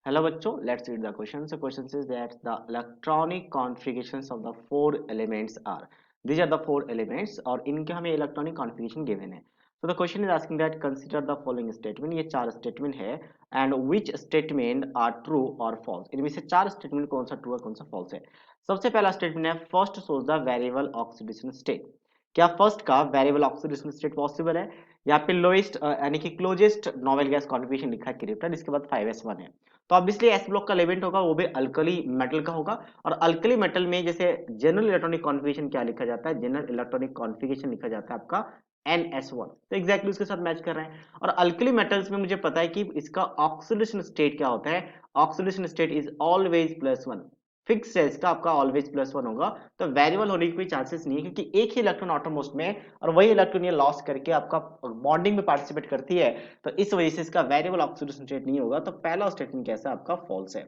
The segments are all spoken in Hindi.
Hello बच्चों, let's read the question. So question says that the electronic configurations of the four elements are. These are the four elements और इनके हमें electronic configuration given है. So the question is asking that consider the following statement. ये चार statement है and which statement are true or false. इनमें से चार statement कौन सा true और कौन सा false है. सबसे पहला statement है first shows the variable oxidation state. क्या फर्स्ट का वेरिएबल ऑक्सीडेशन स्टेट पॉसिबल है? यहाँ पे लोएस्ट यानी कि क्लोजेस्ट नोवेल गैस कॉन्फ़िगरेशन लिखा है क्रिप्टन, इसके बाद 5s1 है, तो ऑब्वियसली एस ब्लॉक का एलिमेंट होगा वो भी अल्कली मेटल का होगा। और अल्कली मेटल में जैसे जनरल इलेक्ट्रॉनिक कॉन्फ़िगरेशन क्या लिखा जाता है, जनरल इलेक्ट्रॉनिक कॉन्फ़िगरेशन लिखा जाता है आपका NS1, तो एग्जैक्टली उसके साथ मैच कर रहे हैं। और अल्कली मेटल्स में मुझे पता है कि इसका ऑक्सीडेशन स्टेट क्या होता है, oxidation state is always +1, fix है इसका, आपका ऑलवेज +1 होगा, तो वेरिएबल होने की कोई चांसेस नहीं है क्योंकि एक ही इलेक्ट्रॉन आउटरमोस्ट में और वही इलेक्ट्रॉन ये लॉस करके आपका बॉन्डिंग में पार्टिसिपेट करती है, तो इस वजह से इसका वेरिएबल ऑक्सीडेशन स्टेट नहीं होगा। तो पहला स्टेटमेंट कैसा आपका फॉल्स है।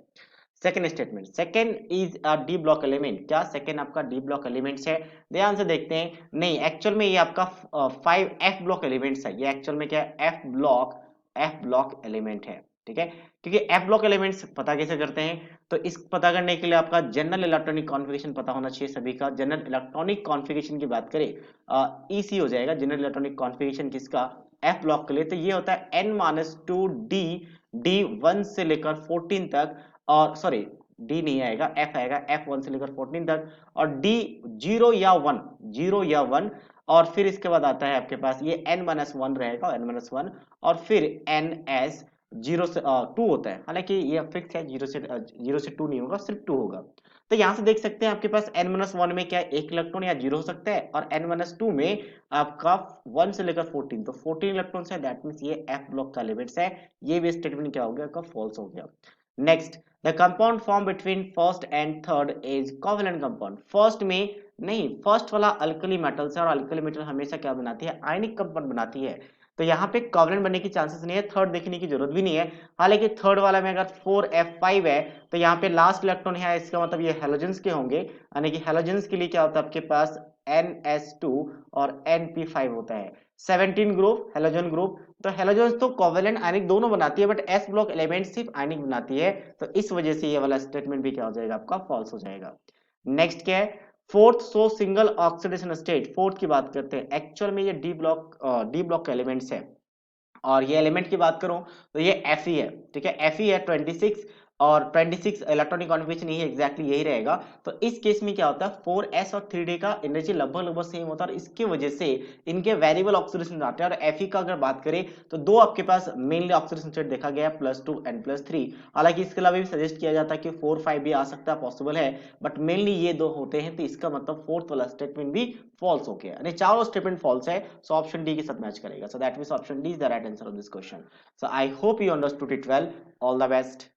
Second statement, second is a D block element, क्या सेकंड आपका डी ब्लॉक एलिमेंट्स है? ध्यान से देखते हैं, नहीं एक्चुअल में ये आपका 5 एफ ब्लॉक एलिमेंट्स है, ये एक्चुअल में क्या है, एफ ब्लॉक एलिमेंट है, ठीक है। क्योंकि एफ ब्लॉक एलिमेंट्स पता कैसे करते हैं, तो इस पता करने के लिए आपका जनरल इलेक्ट्रॉनिक कॉन्फ़िगरेशन पता होना चाहिए सभी का। जनरल इलेक्ट्रॉनिक कॉन्फ़िगरेशन की बात करें, ईसी हो जाएगा जनरल इलेक्ट्रॉनिक कॉन्फ़िगरेशन किसका, एफ ब्लॉक के लिए, तो ये होता है n-2 डी 1 से लेकर 14 तक, और सॉरी डी नहीं आएगा, एफ आएगा, एफ 1 से लेकर 14 तक, और डी 0 या 1 और फिर इसके बाद आता है आपके पास ये n-1 रहेगा, n-1 और फिर ns 0 से 2 होता है, हालांकि ये फिक्स है, 0 से 2 नहीं होगा, सिर्फ 2 होगा। तो यहां से देख सकते हैं आपके पास n-1 में क्या एक इलेक्ट्रॉन या 0 हो सकता है, और n-2 में आपका 1 से लेकर 14, तो 14 इलेक्ट्रॉन्स है, दैट मींस ये एफ ब्लॉक का एलिमेंट्स है। ये भी स्टेटमेंट क्या हो गया आपका फॉल्स हो गया। Next, the compound form between first and third is covalent compound. First में नहीं, फर्स्ट वाला अल्कली मेटल्स है और अल्कली मेटल हमेशा क्या बनाती है, आयनिक कंपाउंड बनाती है, तो यहाँ पे कोवेलेंट बनने की चांसेस नहीं है, थर्ड देखने की जरूरत भी नहीं है। हालांकि थर्ड वाला में अगर 4f5 है तो यहाँ पे लास्ट इलेक्ट्रॉन है, इसका मतलब ये हेलोजेंस के होंगे, यानी कि हेलोजेंस के लिए क्या होता है आपके पास ns2 और np5 होता है, 17 ग्रुप हेलोजन ग्रुप। तो हेलोजन तो कोवेलेंट आयनिक दोनों बनाती है, बट एस ब्लॉक एलिमेंट सिर्फ आयनिक बनाती है, तो इस वजह से ये वाला स्टेटमेंट भी क्या हो जाएगा आपका फॉल्स हो जाएगा। नेक्स्ट क्या है, फोर्थ सो सिंगल ऑक्सीडेशन स्टेट, फोर्थ की बात करते हैं, एक्चुअल में ये डी ब्लॉक एलिमेंट्स है, और ये एलिमेंट की बात करूं तो ये Fe है, ठीक है, Fe है 26, और 26 इलेक्ट्रॉनिक कॉन्फ़िगरेशन यही एग्जैक्टली यही रहेगा। तो इस केस में क्या होता है, 4s और 3d का एनर्जी लगभग लगभग सेम होता है, और इसकी वजह से इनके वेरिएबल ऑक्सीडेशन आते हैं। और Fe का अगर बात करें तो दो आपके पास मेनली ऑक्सीडेशन स्टेट देखा गया है, +2 एंड +3, हालांकि इसके अलावा भी सजेस्ट किया जाता है कि 4-5 भी आ सकता है, पॉसिबल है, बट मेनली ये दो होते हैं, तो इसका मतलब फोर्थ वाला स्टेटमेंट भी फॉल्स हो गया, यानी चारों स्टेटमेंट फॉल्स है, सो ऑप्शन डी के साथ मैच करेगा। So that means option D is the right answer of this question. So I hope you understood it well. All the best.